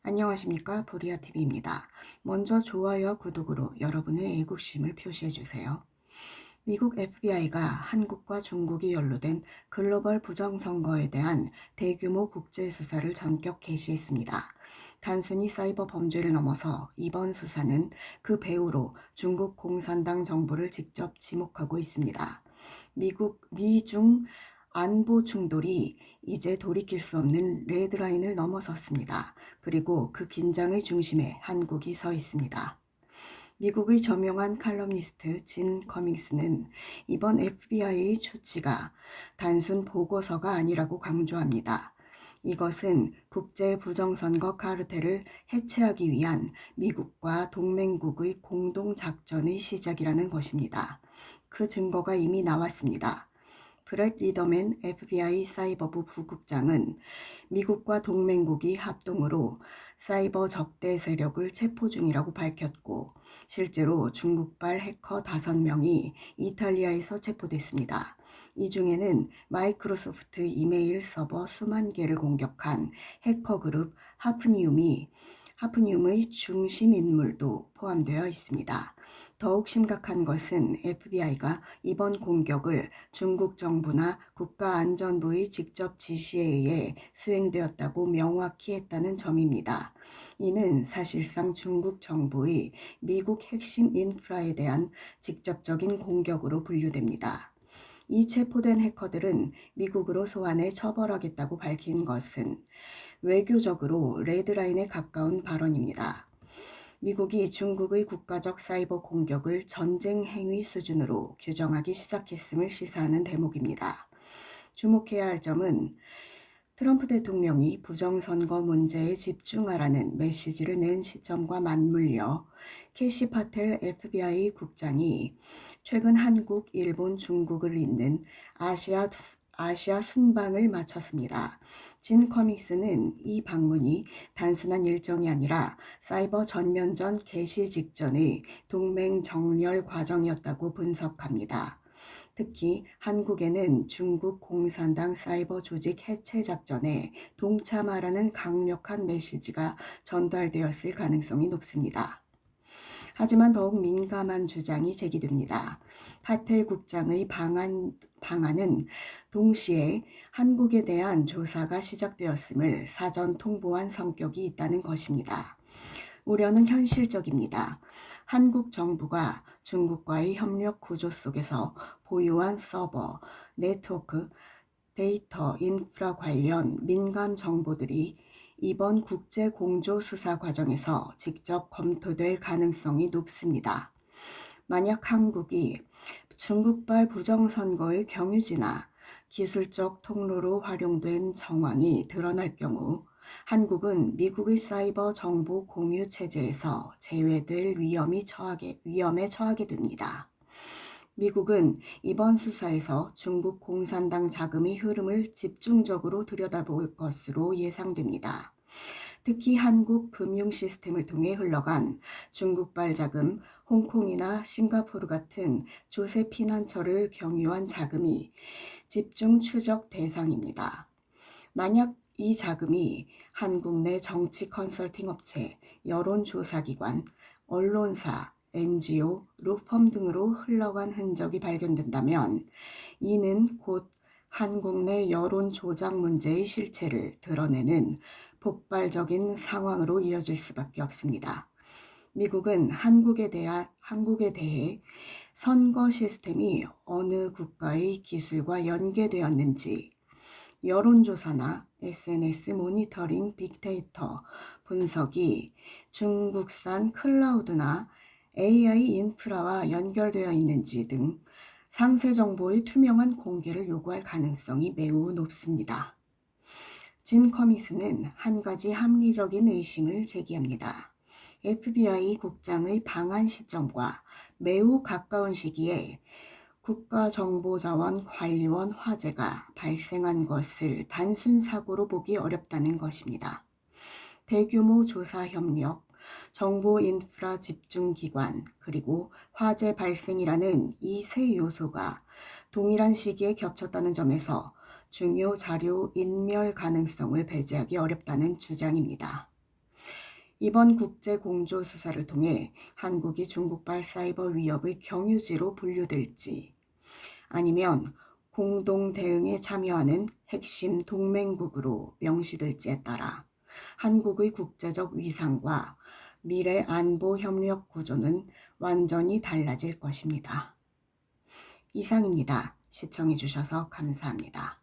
안녕하십니까, 보리아TV입니다. 먼저 좋아요와 구독으로 여러분의 애국심을 표시해주세요. 미국 FBI가 한국과 중국이 연루된 글로벌 부정선거에 대한 대규모 국제수사를 전격 개시했습니다. 단순히 사이버 범죄를 넘어서 이번 수사는 그 배후로 중국 공산당 정부를 직접 지목하고 있습니다. 미중 안보 충돌이 이제 돌이킬 수 없는 레드라인을 넘어섰습니다. 그리고 그 긴장의 중심에 한국이 서 있습니다. 미국의 저명한 칼럼니스트 진 커밍스는 이번 FBI 조치가 단순 보고서가 아니라고 강조합니다. 이것은 국제 부정선거 카르텔을 해체하기 위한 미국과 동맹국의 공동작전의 시작이라는 것입니다. 그 증거가 이미 나왔습니다. 브렛 리더맨 FBI 사이버부 부국장은 미국과 동맹국이 합동으로 사이버 적대 세력을 체포 중이라고 밝혔고, 실제로 중국발 해커 5명이 이탈리아에서 체포됐습니다. 이 중에는 마이크로소프트 이메일 서버 수만 개를 공격한 해커 그룹 하프니움의 중심 인물도 포함되어 있습니다. 더욱 심각한 것은 FBI가 이번 공격을 중국 정부나 국가안전부의 직접 지시에 의해 수행되었다고 명확히 했다는 점입니다. 이는 사실상 중국 정부의 미국 핵심 인프라에 대한 직접적인 공격으로 분류됩니다. 이 체포된 해커들은 미국으로 소환해 처벌하겠다고 밝힌 것은 외교적으로 레드라인에 가까운 발언입니다. 미국이 중국의 국가적 사이버 공격을 전쟁 행위 수준으로 규정하기 시작했음을 시사하는 대목입니다. 주목해야 할 점은 트럼프 대통령이 부정선거 문제에 집중하라는 메시지를 낸 시점과 맞물려 캐시 파텔 FBI 국장이 최근 한국, 일본, 중국을 잇는 아시아 순방을 마쳤습니다. 진 커믹스는 이 방문이 단순한 일정이 아니라 사이버 전면전 개시 직전의 동맹 정렬 과정이었다고 분석합니다. 특히 한국에는 중국 공산당 사이버 조직 해체 작전에 동참하라는 강력한 메시지가 전달되었을 가능성이 높습니다. 하지만 더욱 민감한 주장이 제기됩니다. 파텔 국장의 방안은 동시에 한국에 대한 조사가 시작되었음을 사전 통보한 성격이 있다는 것입니다. 우려는 현실적입니다. 한국 정부가 중국과의 협력 구조 속에서 보유한 서버, 네트워크, 데이터, 인프라 관련 민감 정보들이 이번 국제 공조 수사 과정에서 직접 검토될 가능성이 높습니다. 만약 한국이 중국발 부정선거의 경유지나 기술적 통로로 활용된 정황이 드러날 경우 한국은 미국의 사이버 정보 공유 체제에서 제외될 위험에 처하게 됩니다. 미국은 이번 수사에서 중국 공산당 자금의 흐름을 집중적으로 들여다볼 것으로 예상됩니다. 특히 한국 금융 시스템을 통해 흘러간 중국발 자금, 홍콩이나 싱가포르 같은 조세 피난처를 경유한 자금이 집중 추적 대상입니다. 만약 이 자금이 한국 내 정치 컨설팅 업체, 여론조사기관, 언론사, NGO, 로펌 등으로 흘러간 흔적이 발견된다면 이는 곧 한국 내 여론 조작 문제의 실체를 드러내는 폭발적인 상황으로 이어질 수밖에 없습니다. 미국은 한국에 대해 선거 시스템이 어느 국가의 기술과 연계되었는지, 여론조사나 SNS 모니터링 빅데이터 분석이 중국산 클라우드나 AI 인프라와 연결되어 있는지 등 상세 정보의 투명한 공개를 요구할 가능성이 매우 높습니다. 진 커미스는 한 가지 합리적인 의심을 제기합니다. FBI 국장의 방한 시점과 매우 가까운 시기에 국가정보자원관리원 화재가 발생한 것을 단순 사고로 보기 어렵다는 것입니다. 대규모 조사 협력, 정보 인프라 집중 기관, 그리고 화재 발생이라는 이 세 요소가 동일한 시기에 겹쳤다는 점에서 중요 자료 인멸 가능성을 배제하기 어렵다는 주장입니다. 이번 국제 공조 수사를 통해 한국이 중국발 사이버 위협의 경유지로 분류될지, 아니면 공동 대응에 참여하는 핵심 동맹국으로 명시될지에 따라 한국의 국제적 위상과 미래 안보 협력 구조는 완전히 달라질 것입니다. 이상입니다. 시청해 주셔서 감사합니다.